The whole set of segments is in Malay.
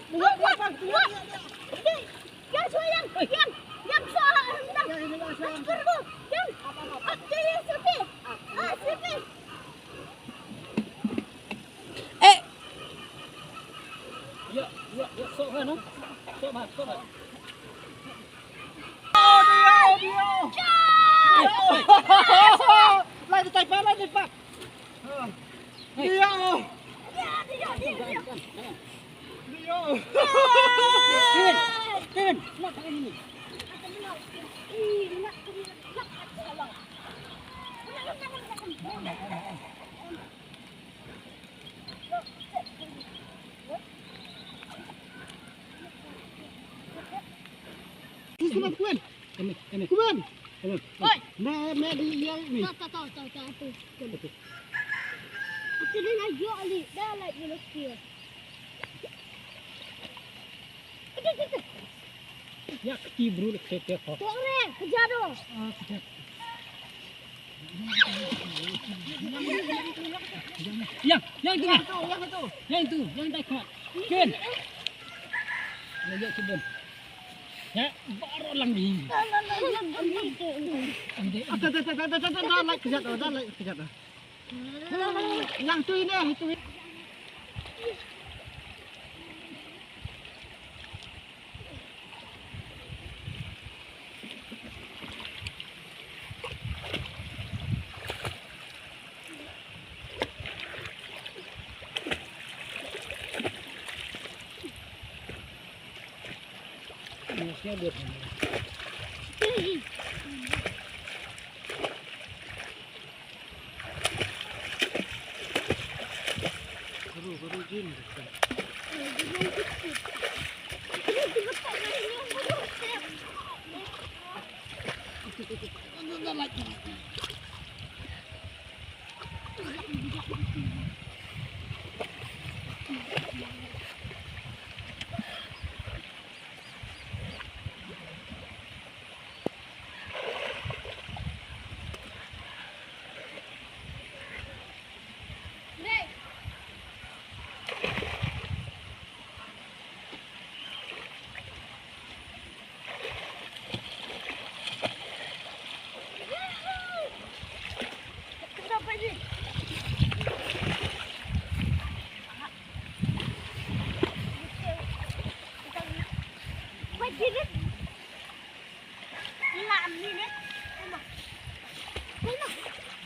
Yan, so yan. Yan. Yan sa handa. Askar mo. Yan. Dili, sipi. Sipi. Ya, sok kan, no? Sok ba. Lai tay pa. Dia. Tin. Nak pakai ini. Kuman. Kuman. Oi. Mẹ đi ni. Tahu. Itu dia nak jual ni. Dah like you look here. Ya kibru le khete ho. Tore, kejar tu. Yang tu, yang dah kuat. Ken. Ya kibun. Ya, baru lang ni. Dah like kejat dah. Yang tu ini, itu. Masnya buat apa? Baru jin.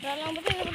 Dalam betul.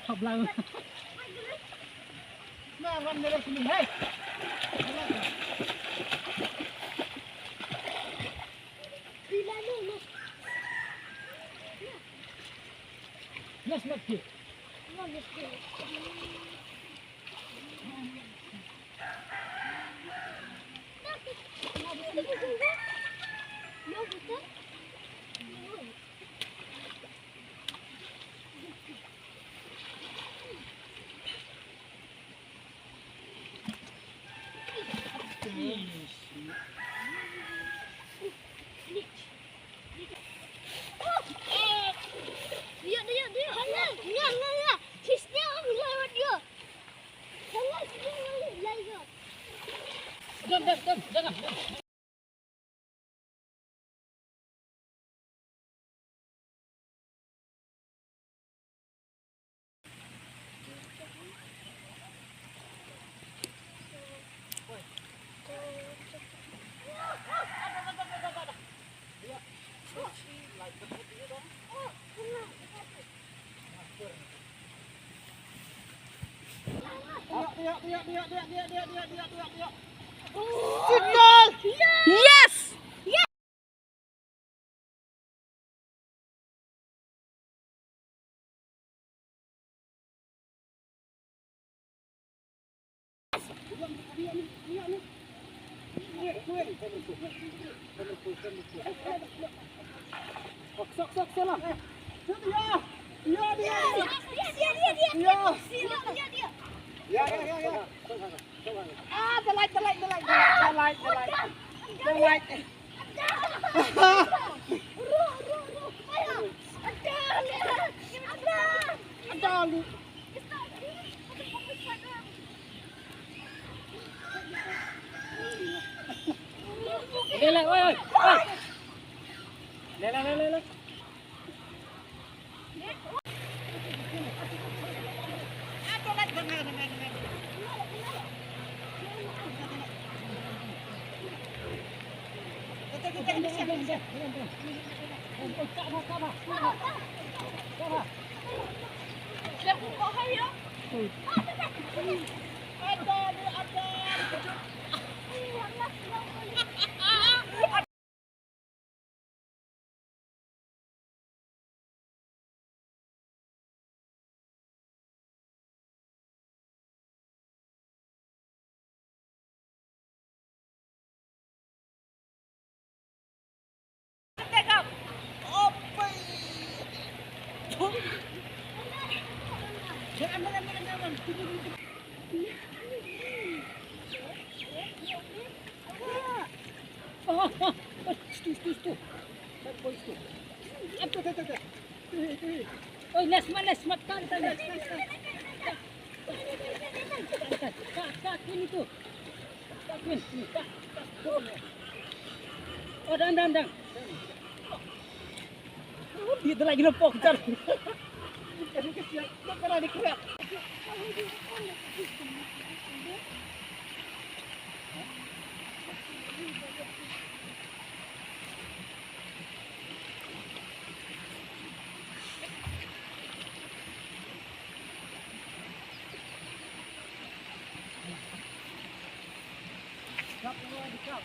Học lâu. Nah, run dari sini, hei. Yes, let's go. Jangan. Yes. Yes. Sok lah. Lelak, oi. Lelak. Situ. Oi, les mat kan. Kak, ini tuh. Kak, ini. Kak. Oh, dang. Dia lagi lempok jar. Jadi kesian, tak pernah dikerap. Kap,